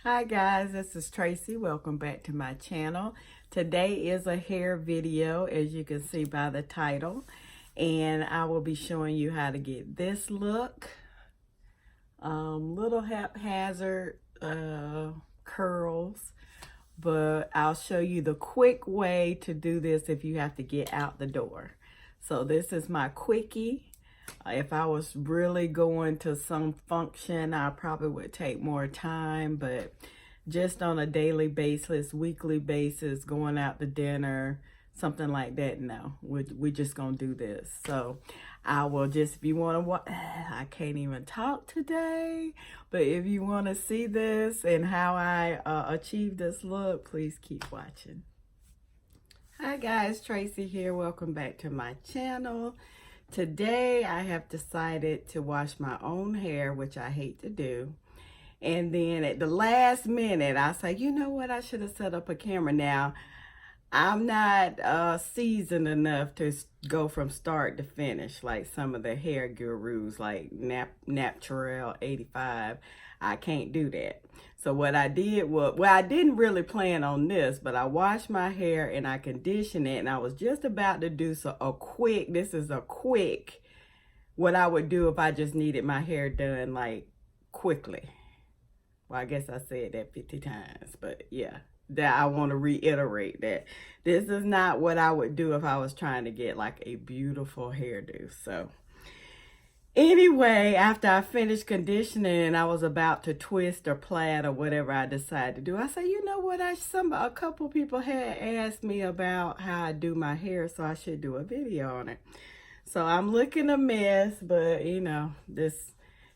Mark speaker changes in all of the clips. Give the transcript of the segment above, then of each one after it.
Speaker 1: Hi guys, this is Tracy. Welcome back to my channel. Today is a hair video, as you can see by the title, and I will be showing you how to get this look. Little haphazard curls, but I'll show you the quick way to do this if you have to get out the door. So this is my quickie. If I was really going to some function, I probably would take more time, but just on a daily basis, weekly basis, going out to dinner, something like that, no, we're just gonna do this. So I will just, if you want to watch, I can't even talk today, but if you want to see this and how I achieve this look, please keep watching. Hi guys, Tracy here. Welcome back to my channel. Today I have decided to wash my own hair, which I hate to do. And then at the last minute, I say, you know what, I should have set up a camera. Now, I'm not seasoned enough to go from start to finish like some of the hair gurus like Natural 85. I can't do that. So what I did was, well, I didn't really plan on this, but I washed my hair and I conditioned it, and I was just about to do this is a quick, what I would do if I just needed my hair done like quickly. Well, I guess I said that 50 times, but yeah, that I want to reiterate that this is not what I would do if I was trying to get like a beautiful hairdo. So anyway, after I finished conditioning and I was about to twist or plait or whatever I decided to do, I said, you know what, a couple people had asked me about how I do my hair, so I should do a video on it. So I'm looking a mess, but you know, this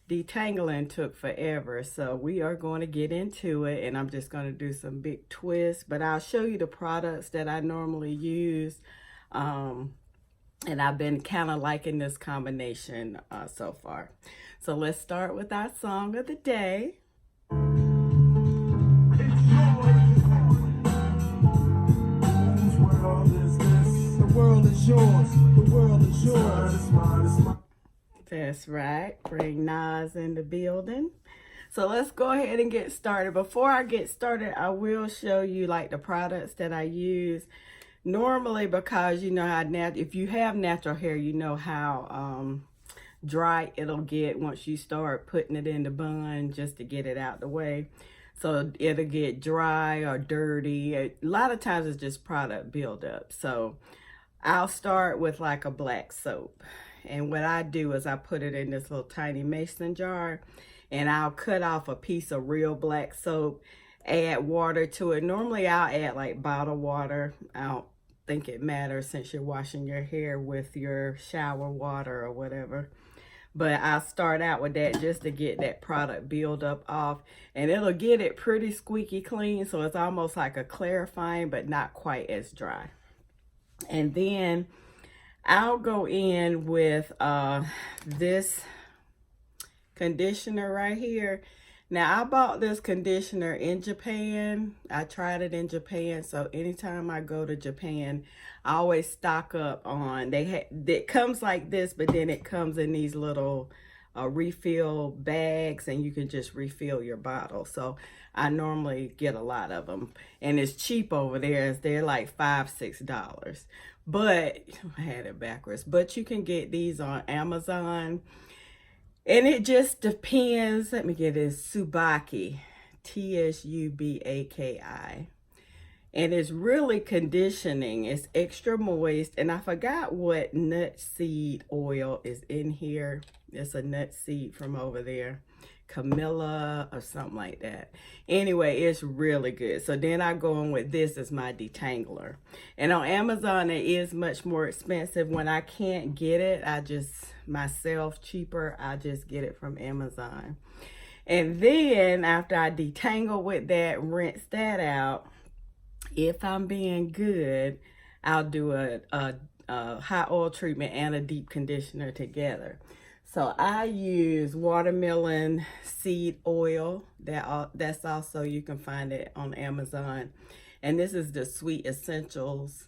Speaker 1: detangling took forever, so we are going to get into it, and I'm just going to do some big twists, but I'll show you the products that I normally use. And I've been kind of liking this combination so far. So let's start with our song of the day.
Speaker 2: The world is yours. The world is yours.
Speaker 1: That's right. Bring Nas in the building. So let's go ahead and get started. Before I get started, I will show you like the products that I use. Normally, because you know how if you have natural hair, you know how dry it'll get once you start putting it in the bun just to get it out the way. So it'll get dry or dirty. A lot of times it's just product buildup. So I'll start with like a black soap. And what I do is I put it in this little tiny mason jar, and I'll cut off a piece of real black soap, add water to it. Normally I'll add like bottled water. I don't think it matters since you're washing your hair with your shower water or whatever. But I'll start out with that just to get that product buildup off, and it'll get it pretty squeaky clean, so it's almost like a clarifying but not quite as dry. And then I'll go in with this conditioner right here. Now, I bought this conditioner in Japan. I tried it in Japan, so anytime I go to Japan, I always stock up on, it comes like this, but then it comes in these little refill bags, and you can just refill your bottle. So I normally get a lot of them, and it's cheap over there. They're like $5, $6. But I had it backwards. But you can get these on Amazon. And it just depends. Let me get this. Tsubaki. Tsubaki. And it's really conditioning. It's extra moist. And I forgot what nut seed oil is in here. It's a nut seed from over there. Camilla or something like that. Anyway, it's really good. So then I go on with this as my detangler. And on Amazon, it is much more expensive. When I can't get it, I just cheaper, I just get it from Amazon. And then after I detangle with that, rinse that out, if I'm being good, I'll do a hot oil treatment and a deep conditioner together. So I use watermelon seed oil. That's also, you can find it on Amazon. And this is the Sweet Essentials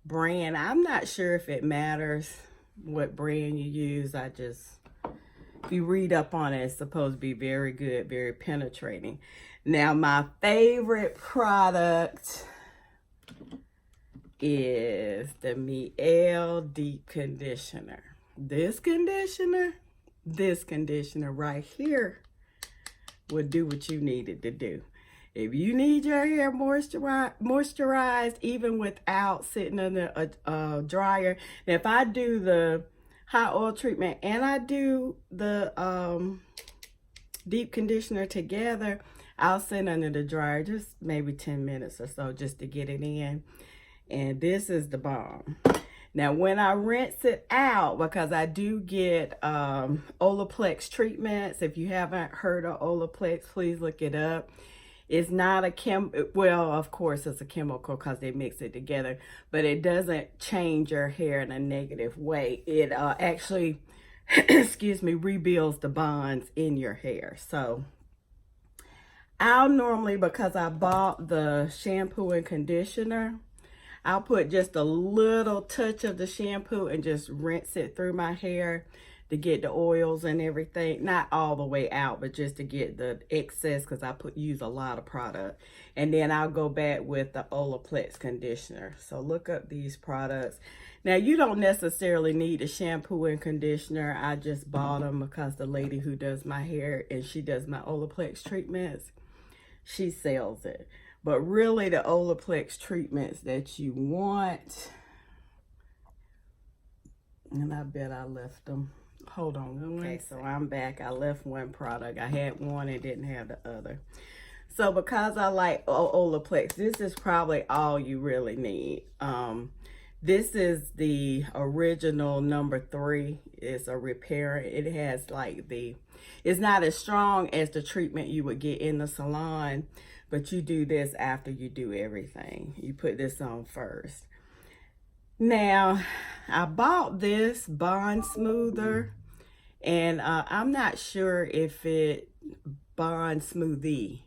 Speaker 1: brand. I'm not sure if it matters what brand you use. I just if you read up on it, it's supposed to be very good, very penetrating. Now, my favorite product is the Mauldin Deep Conditioner. This conditioner right here will do what you need it to do. If you need your hair moisturized, even without sitting under a dryer. Now, if I do the hot oil treatment and I do the deep conditioner together, I'll sit under the dryer just maybe 10 minutes or so just to get it in. And this is the bomb. Now, when I rinse it out, because I do get Olaplex treatments. If you haven't heard of Olaplex, please look it up. It's not a well, of course, it's a chemical because they mix it together, but it doesn't change your hair in a negative way. It actually, excuse me, rebuilds the bonds in your hair. So I'll normally, because I bought the shampoo and conditioner, I'll put just a little touch of the shampoo and just rinse it through my hair to get the oils and everything. Not all the way out, but just to get the excess, because I use a lot of product. And then I'll go back with the Olaplex conditioner. So look up these products. Now, you don't necessarily need a shampoo and conditioner. I just bought them because the lady who does my hair and she does my Olaplex treatments, she sells it. But really, the Olaplex treatments that you want, and I bet I left them. Hold on. Okay, so I'm back. I left one product. I had one and didn't have the other. So because I like Olaplex, this is probably all you really need. This is the original number 3. It's a repair. It has like it's not as strong as the treatment you would get in the salon, but you do this after you do everything. You put this on first. Now, I bought this bond smoother, and I'm not sure if it bond smoothie.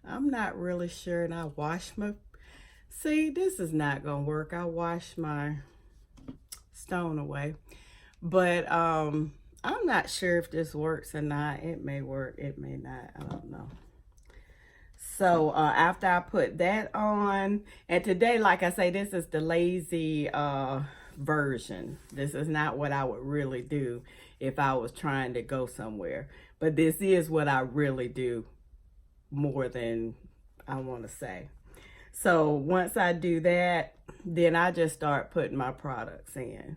Speaker 1: I'm not really sure, and I washed my, see, this is not gonna work. I washed my stone away, but I'm not sure if this works or not. It may work, it may not, I don't know. So after I put that on, and today, like I say, this is the lazy version. This is not what I would really do if I was trying to go somewhere. But this is what I really do more than I want to say. So once I do that, then I just start putting my products in.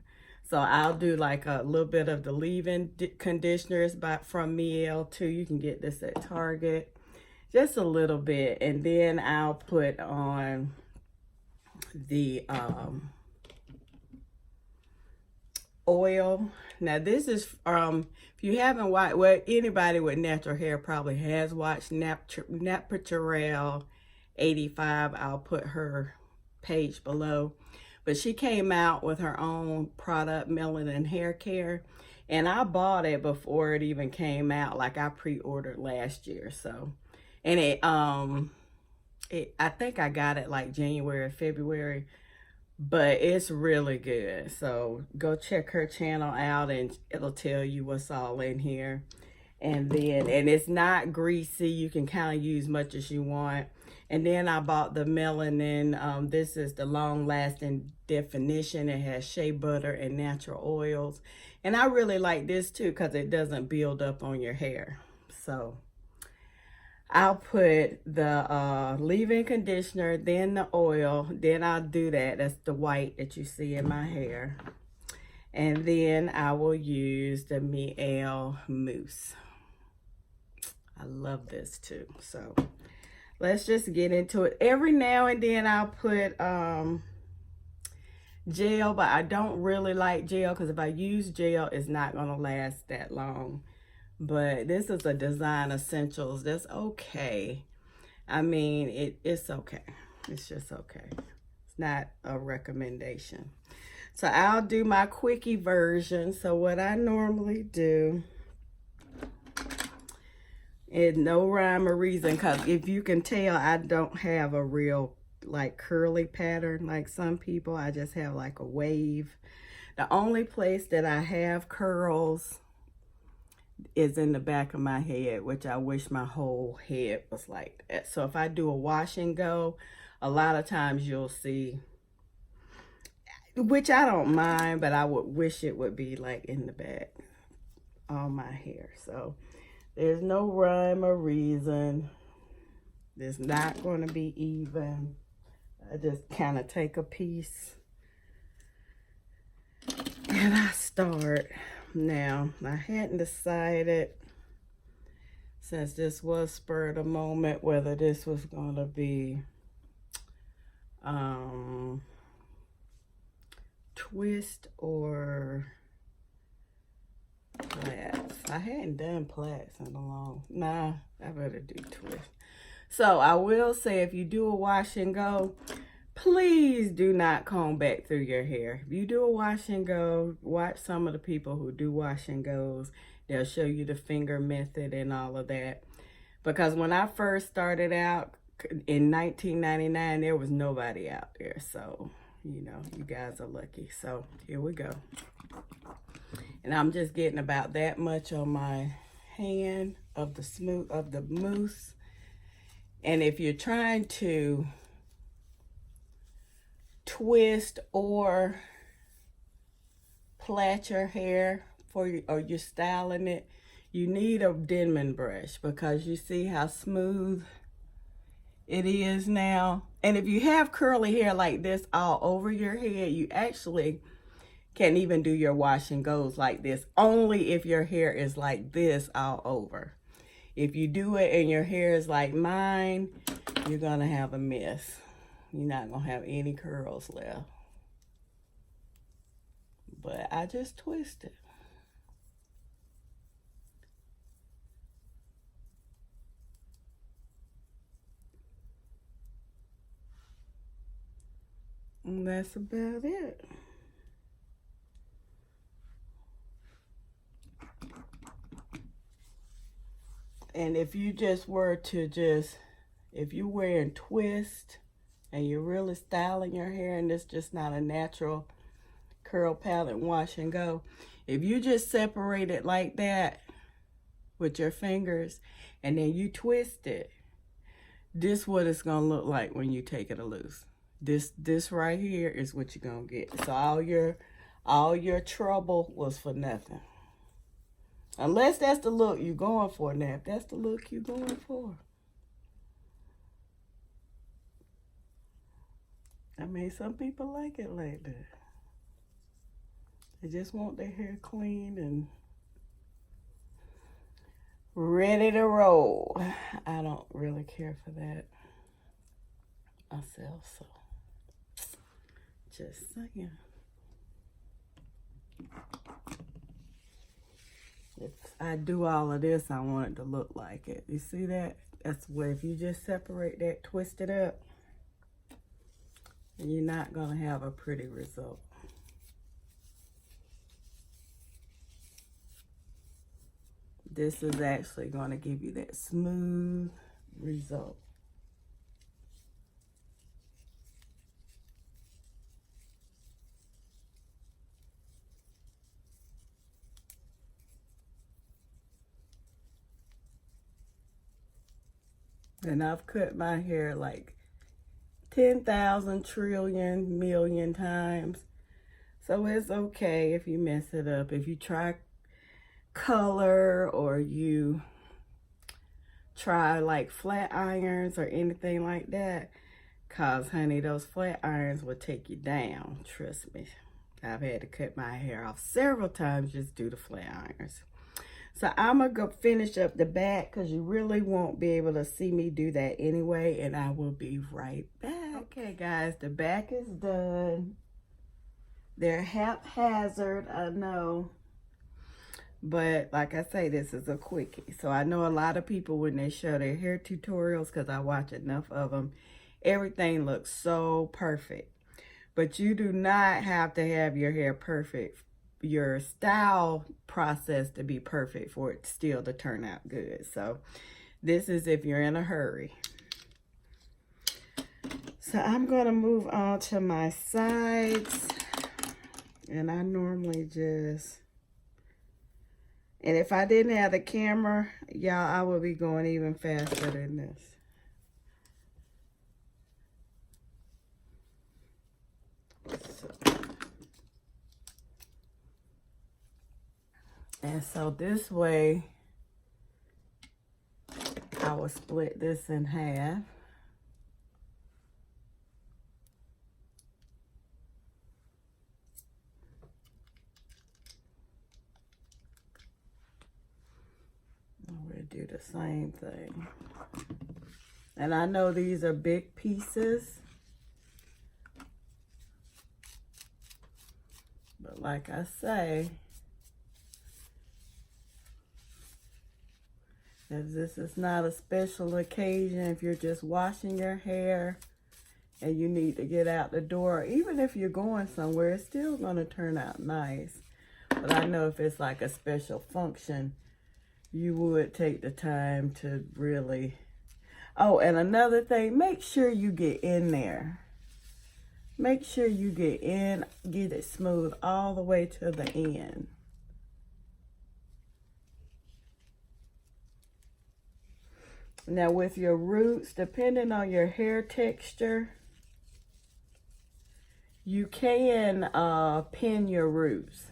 Speaker 1: So I'll do like a little bit of the leave-in conditioners from Miel too. You can get this at Target. Just a little bit, and then I'll put on the oil. Now this is if you haven't watched, well, anybody with natural hair probably has watched Natural 85. I'll put her page below, but she came out with her own product, Melanin Hair Care, and I bought it before it even came out. Like I pre-ordered last year, so. And I think I got it like January, February, but it's really good. So go check her channel out and it'll tell you what's all in here. And then, and it's not greasy. You can kind of use much as you want. And then I bought the Melanin. This is the long lasting definition. It has shea butter and natural oils. And I really like this too, because it doesn't build up on your hair. So I'll put the leave-in conditioner, then the oil, then I'll do that. That's the white that you see in my hair. And then I will use the Miel Mousse. I love this too. So let's just get into it. Every now and then I'll put gel, but I don't really like gel because if I use gel, it's not going to last that long. But this is a Design Essentials. That's okay. I mean, it's okay. It's just okay. It's not a recommendation. So I'll do my quickie version. So what I normally do is no rhyme or reason, because if you can tell, I don't have a real like curly pattern like some people. I just have like a wave. The only place that I have curls is in the back of my head, which I wish my whole head was like that. So if I do a wash and go, a lot of times you'll see, which I don't mind, but I would wish it would be like in the back, all my hair. So there's no rhyme or reason. It's not going to be even. I just kind of take a piece and I start. Now, I hadn't decided, since this was spur of the moment, whether this was going to be twist or plaits. I hadn't done plaits in a long, nah, I better do twist. So I will say, if you do a wash and go, please do not comb back through your hair. If you do a wash and go, watch some of the people who do wash and goes. They'll show you the finger method and all of that. Because when I first started out in 1999, there was nobody out there. So, you know, you guys are lucky. So here we go. And I'm just getting about that much on my hand of the mousse. And if you're trying to twist or plait your hair or you're styling it, you need a Denman brush, because you see how smooth it is now. And if you have curly hair like this all over your head, you actually can even do your wash and goes like this, only if your hair is like this all over. If you do it and your hair is like mine, you're gonna have a mess. You're not gonna have any curls left. But I just twist it. And that's about it. And if you just were to if you're wearing twist and you're really styling your hair and it's just not a natural curl palette wash and go, if you just separate it like that with your fingers and then you twist it, this is what it's gonna look like when you take it loose. This right here is what you're gonna get. So all your trouble was for nothing. Unless that's the look you're going for. Now, if that's the look you're going for, I mean, some people like it like that. They just want their hair clean and ready to roll. I don't really care for that myself, so just saying. If I do all of this, I want it to look like it. You see that? That's where if you just separate that, twist it up, you're not gonna have a pretty result. This is actually gonna give you that smooth result. And I've cut my hair like 10,000 trillion million times. So it's okay if you mess it up. If you try color or you try like flat irons or anything like that, cause honey, those flat irons will take you down. Trust me. I've had to cut my hair off several times just due to flat irons. So I'm going to go finish up the back because you really won't be able to see me do that anyway. And I will be right back. Okay, guys, the back is done. They're haphazard, I know. But like I say, this is a quickie. So I know a lot of people, when they show their hair tutorials, because I watch enough of them, everything looks so perfect. But you do not have to have your hair perfect, your style process to be perfect for it still to turn out good. So this is if you're in a hurry. So I'm going to move on to my sides. And I normally just, And if I didn't have the camera, y'all, I would be going even faster than this. And so this way, I will split this in half. We'll do the same thing. And I know these are big pieces, but like I say, if this is not a special occasion, if you're just washing your hair and you need to get out the door, even if you're going somewhere, it's still going to turn out nice. But I know if it's like a special function, you would take the time to really... Oh, and another thing, make sure you get in there. Make sure you get in, get it smooth all the way to the end. Now with your roots, depending on your hair texture, you can pin your roots.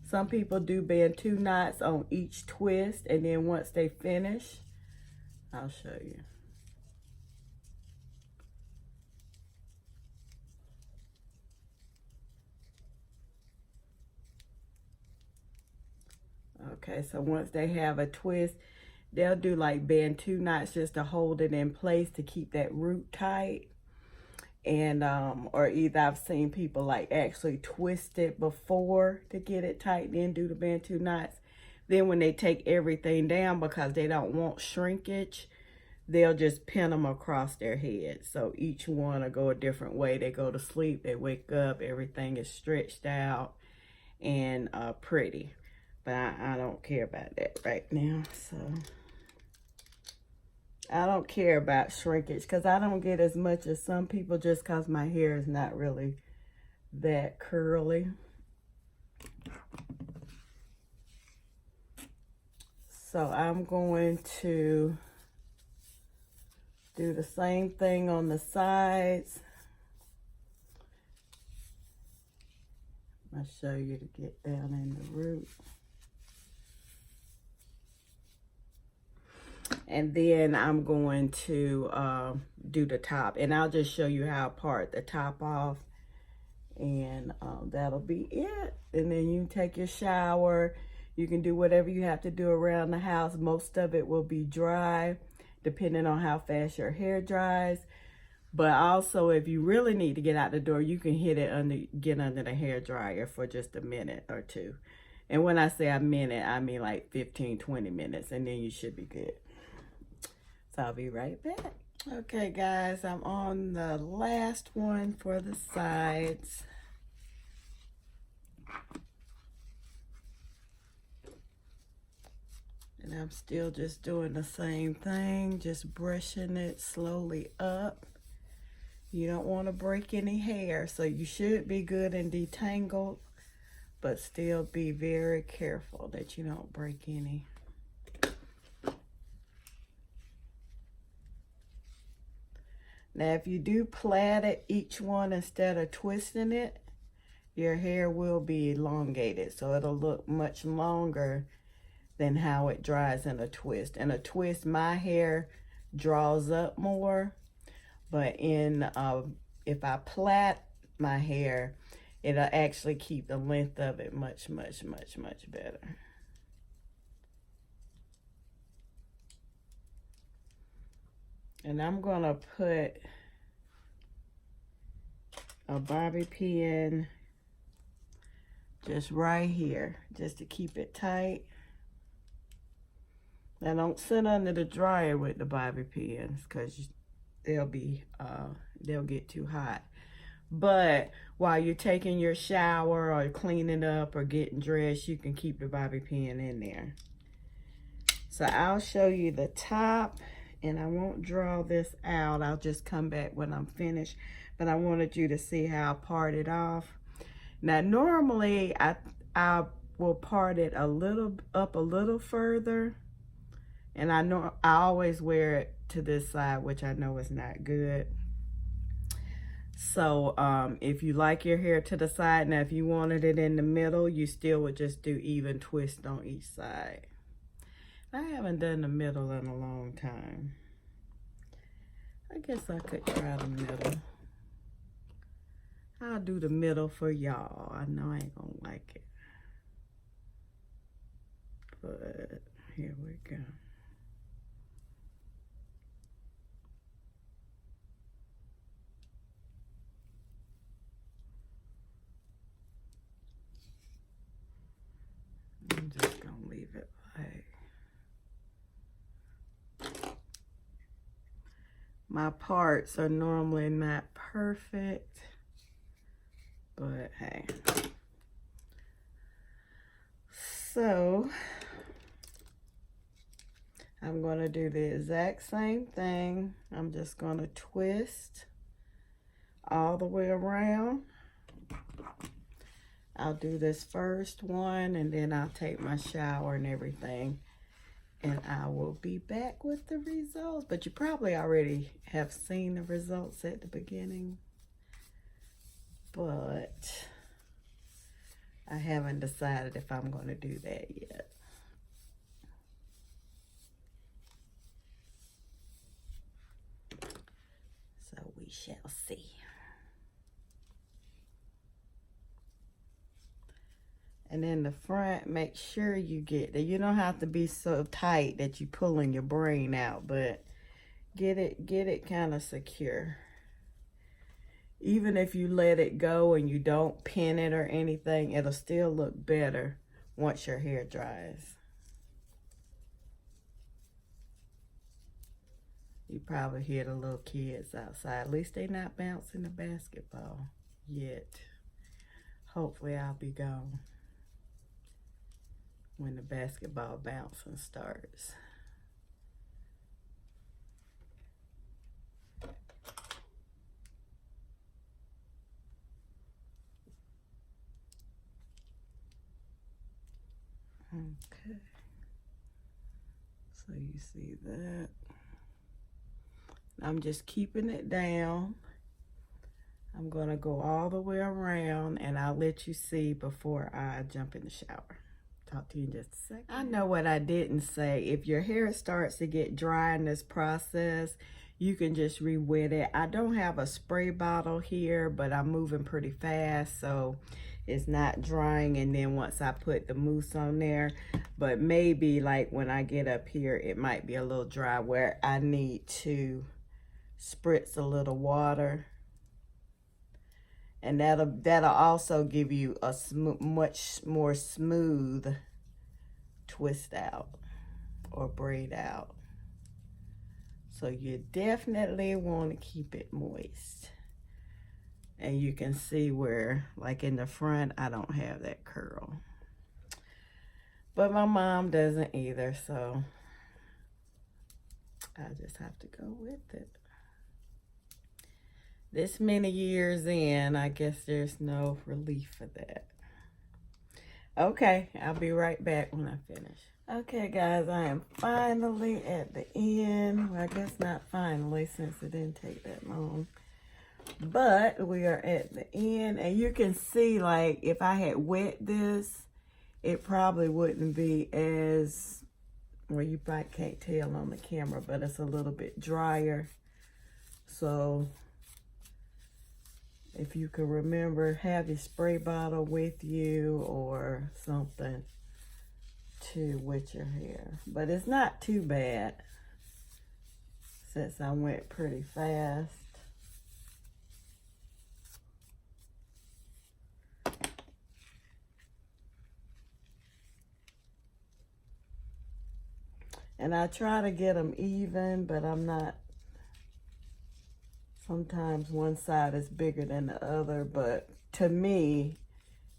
Speaker 1: Some people do band 2 knots on each twist, and then once they finish, I'll show you. Okay, so once they have a twist, they'll do like band 2 knots just to hold it in place to keep that root tight. And or either I've seen people like actually twist it before to get it tight, then do the band 2 knots. Then when they take everything down, because they don't want shrinkage, they'll just pin them across their head. So each one will go a different way. They go to sleep, they wake up, everything is stretched out and pretty. But I don't care about that right now. So I don't care about shrinkage because I don't get as much as some people just because my hair is not really that curly. So I'm going to do the same thing on the sides. I'll show you to get down in the root. And then I'm going to do the top. And I'll just show you how I part the top off. And that'll be it. And then you can take your shower. You can do whatever you have to do around the house. Most of it will be dry, depending on how fast your hair dries. But also, if you really need to get out the door, you can get under the hair dryer for just a minute or two. And when I say a minute, I mean like 15-20 minutes. And then you should be good. So I'll be right back. Okay, guys, I'm on the last one for the sides. And I'm still just doing the same thing, just brushing it slowly up. You don't want to break any hair, so you should be good and detangled, but still be very careful that you don't break any. Now, if you do plait it, each one instead of twisting it, your hair will be elongated. So it'll look much longer than how it dries in a twist. In a twist, my hair draws up more. But if I plait my hair, it'll actually keep the length of it much better. And I'm gonna put a bobby pin just right here, just to keep it tight. Now don't sit under the dryer with the bobby pins because they'll get too hot. But while you're taking your shower or cleaning up or getting dressed, you can keep the bobby pin in there. So I'll show you the top. And I won't draw this out. I'll just come back when I'm finished. But I wanted you to see how I part it off. Now, normally, I'll will part it a little further. And I know I always wear it to this side, which I know is not good. So if you like your hair to the side, now if you wanted it in the middle, you still would just do even twist on each side. I haven't done the middle in a long time. I guess I could try the middle. I'll do the middle for y'all. I know I ain't gonna like it. But here we go. I'm just gonna leave it like. My parts are normally not perfect, but hey. So I'm gonna do the exact same thing. I'm just gonna twist all the way around. I'll do this first one and then I'll take my shower and everything, and I will be back with the results. But you probably already have seen the results at the beginning, but I haven't decided if I'm going to do that yet. So we shall see. And then the front, make sure you get that. You don't have to be so tight that you're pulling your brain out, but get it kind of secure. Even if you let it go and you don't pin it or anything, it'll still look better once your hair dries. You probably hear the little kids outside. At least they're not bouncing the basketball yet. Hopefully I'll be gone when the basketball bouncing starts. Okay, so you see that. I'm just keeping it down. I'm gonna go all the way around and I'll let you see before I jump in the shower. Talk to you in just a second. I know what I didn't say. If your hair starts to get dry in this process, you can just re-wet it. I don't have a spray bottle here, but I'm moving pretty fast, so it's not drying. And then once I put the mousse on there, but maybe like when I get up here, it might be a little dry where I need to spritz a little water. And that'll also give you a much more smooth twist out or braid out. So you definitely want to keep it moist. And you can see where, like in the front, I don't have that curl. But my mom doesn't either, so I just have to go with it. This many years in, I guess there's no relief for that. Okay, I'll be right back when I finish. Okay, guys, I am finally at the end. Well, I guess not finally, since it didn't take that long. But we are at the end, and you can see, like, if I had wet this, it probably wouldn't be as, well, you probably can't tell on the camera, but it's a little bit drier. So if you can remember, have your spray bottle with you or something to wet your hair. But it's not too bad since I went pretty fast. And I try to get them even, but I'm not. Sometimes one side is bigger than the other, but to me,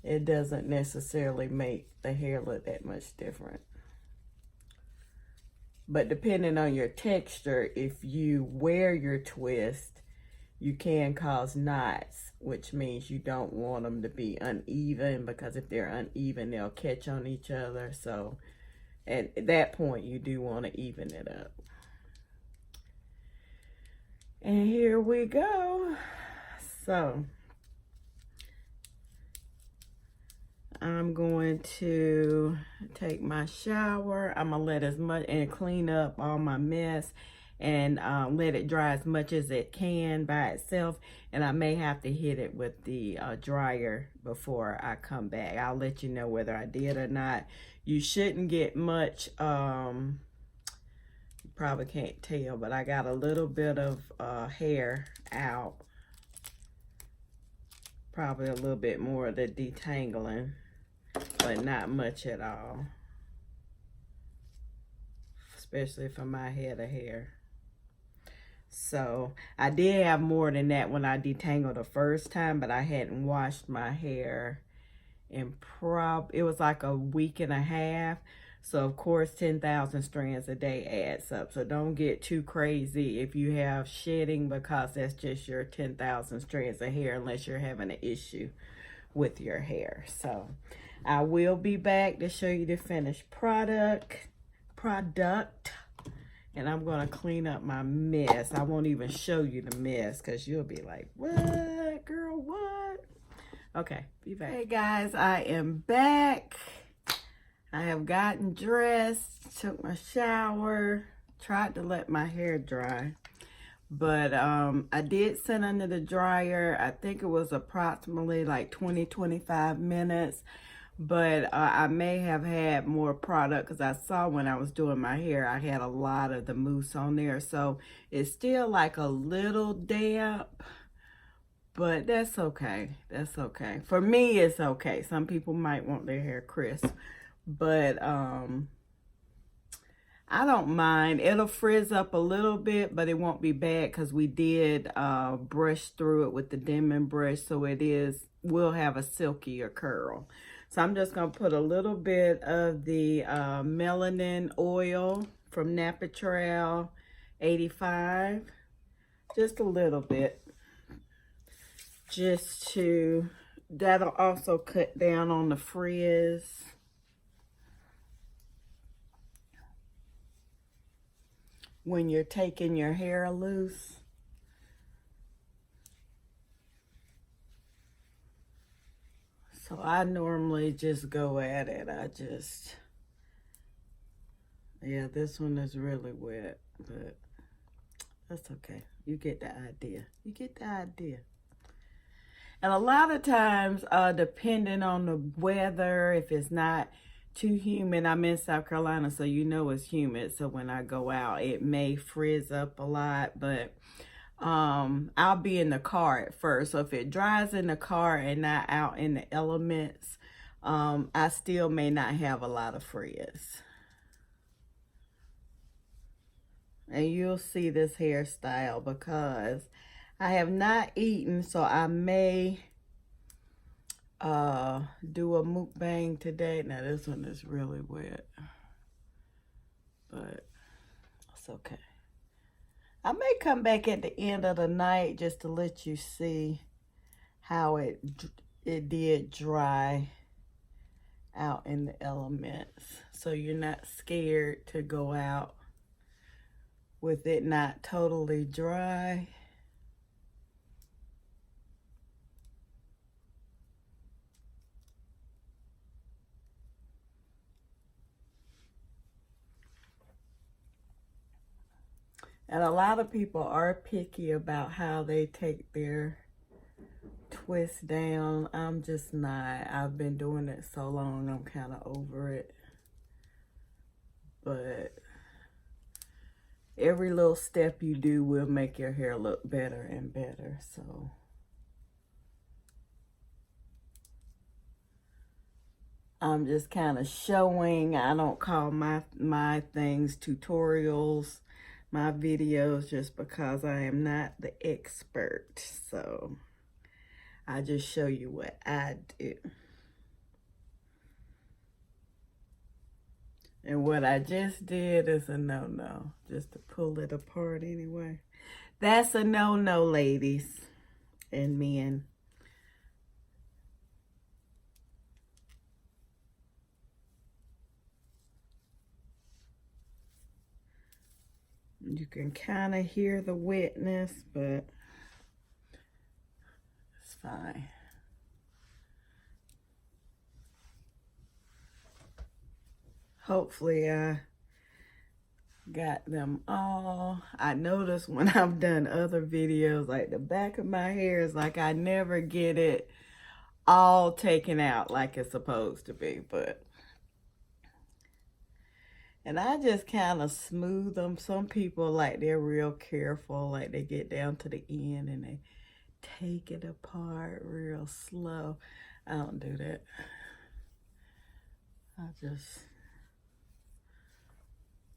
Speaker 1: it doesn't necessarily make the hair look that much different. But depending on your texture, if you wear your twist, you can cause knots, which means you don't want them to be uneven, because if they're uneven, they'll catch on each other. So at that point, you do want to even it up. And here we go. So I'm going to take my shower. I'm gonna let as much and clean up all my mess, and let it dry as much as it can by itself. And I may have to hit it with the dryer before I come back. I'll let you know whether I did or not. You shouldn't get much, you probably can't tell, but I got a little bit of hair out. Probably a little bit more of the detangling, but not much at all, especially for my head of hair. So I did have more than that when I detangled the first time, but I hadn't washed my hair in it was like a week and a half. So of course 10,000 strands a day adds up. So don't get too crazy if you have shedding, because that's just your 10,000 strands of hair, unless you're having an issue with your hair. So I will be back to show you the finished product. And I'm gonna clean up my mess. I won't even show you the mess, because you'll be like, what, girl, what? Okay, be back. Hey guys, I am back. I have gotten dressed, took my shower, tried to let my hair dry. But I did sit under the dryer. I think it was approximately like 20-25 minutes. But I may have had more product, because I saw when I was doing my hair, I had a lot of the mousse on there. So it's still like a little damp, but that's okay. That's okay. For me, it's okay. Some people might want their hair crisp, but I don't mind. It'll frizz up a little bit, but it won't be bad, because we did brush through it with the Denman brush, so will have a silkier curl. So I'm just going to put a little bit of the melanin oil from Trail 85. Just a little bit. That'll also cut down on the frizz. When you're taking your hair loose. So I normally just go at it. Yeah, this one is really wet, but that's okay. You get the idea. You get the idea. And a lot of times, depending on the weather, if it's not too humid, I'm in South Carolina, so you know it's humid. So when I go out, it may frizz up a lot, but I'll be in the car at first. So if it dries in the car and not out in the elements, I still may not have a lot of frizz. And you'll see this hairstyle, because I have not eaten, so I may do a mukbang today. Now this one is really wet, but it's okay. I may come back at the end of the night just to let you see how it did dry out in the elements, so you're not scared to go out with it not totally dry. And a lot of people are picky about how they take their twist down. I'm just not. I've been doing it so long, I'm kind of over it. But every little step you do will make your hair look better and better. So I'm just kind of showing. I don't call my things tutorials, my videos, just because I am not the expert. So I just show you what I do. And what I just did is a no-no, just to pull it apart anyway. That's a no-no, ladies and men. You can kind of hear the wetness, but it's fine. Hopefully I got them all. I notice when I've done other videos, like the back of my hair is like I never get it all taken out like it's supposed to be, but and I just kind of smooth them. Some people, like, they're real careful, like they get down to the end and they take it apart real slow. I don't do that. I just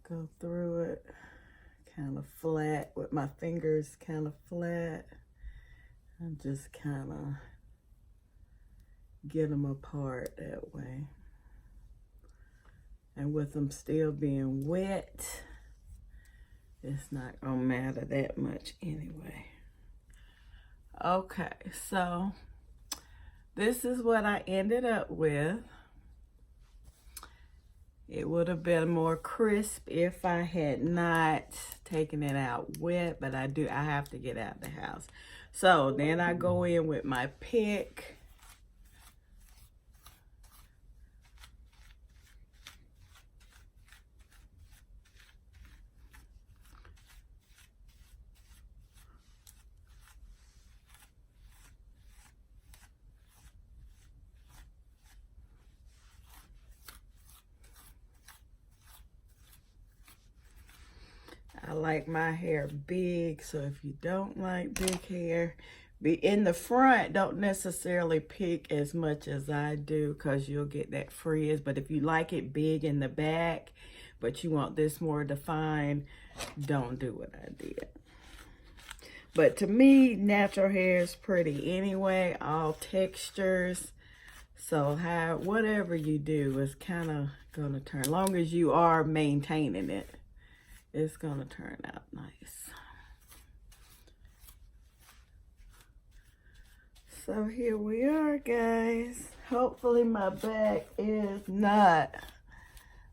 Speaker 1: go through it kind of flat with my fingers kind of flat and just kind of get them apart that way. And with them still being wet, it's not gonna matter that much anyway. Okay, so this is what I ended up with. It would have been more crisp if I had not taken it out wet, but I have to get out the house. So then I go in with my pick. I like my hair big, so if you don't like big hair, be in the front, don't necessarily pick as much as I do because you'll get that frizz. But if you like it big in the back, but you want this more defined, don't do what I did. But to me, natural hair is pretty anyway, all textures. So whatever you do is kind of going to turn, as long as you are maintaining it, it's going to turn out nice. So here we are, guys. Hopefully my back is not.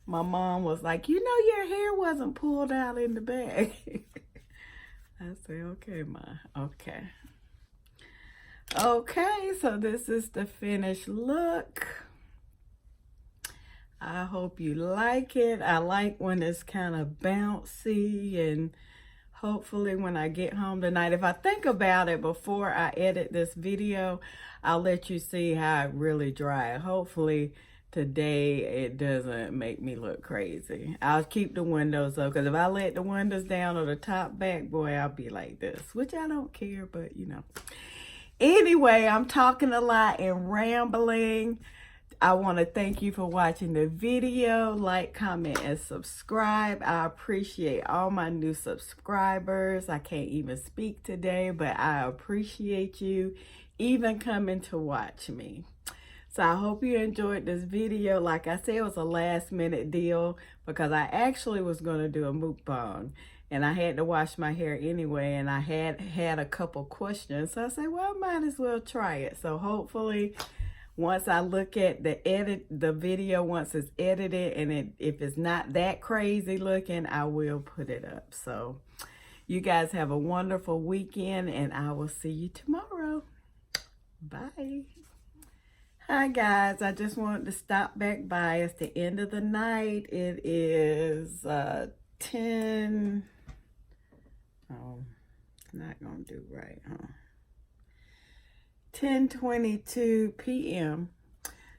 Speaker 1: My mom was like, you know your hair wasn't pulled out in the back. I said, okay, Ma, okay. Okay, so this is the finished look. I hope you like it. I like when it's kind of bouncy, and hopefully when I get home tonight, if I think about it before I edit this video, I'll let you see how it really dry. Hopefully today it doesn't make me look crazy. I'll keep the windows up, because if I let the windows down or the top back, boy, I'll be like this, which I don't care, but you know. Anyway, I'm talking a lot and rambling. I want to thank you for watching the video. Like, comment, and subscribe. I appreciate all my new subscribers. I can't even speak today, but I appreciate you even coming to watch me. So I hope you enjoyed this video. Like I said, it was a last minute deal because I actually was going to do a mukbang. And I had to wash my hair anyway, and I had a couple questions. So I said, well, I might as well try it. So hopefully, once I look at the video, once it's edited, and if it's not that crazy looking, I will put it up. So you guys have a wonderful weekend, and I will see you tomorrow. Bye. Hi guys, I just wanted to stop back by. It's the end of the night. It is 10. Oh, not gonna do right, huh? 10:22 p.m.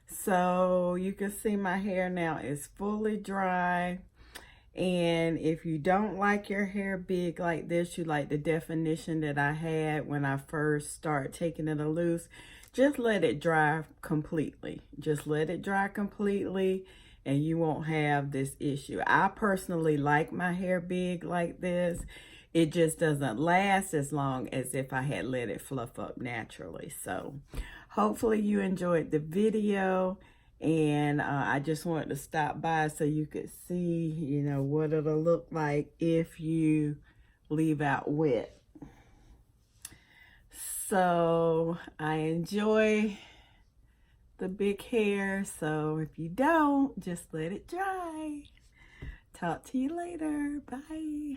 Speaker 1: So you can see my hair now is fully dry. And if you don't like your hair big like this, you like the definition that I had when I first started taking it loose, just let it dry completely. Just let it dry completely and you won't have this issue. I personally like my hair big like this. It just doesn't last as long as if I had let it fluff up naturally. So hopefully you enjoyed the video, and I just wanted to stop by so you could see, you know, what it'll look like if you leave out wet. So I enjoy the big hair. So if you don't, just let it dry. Talk to you later. Bye.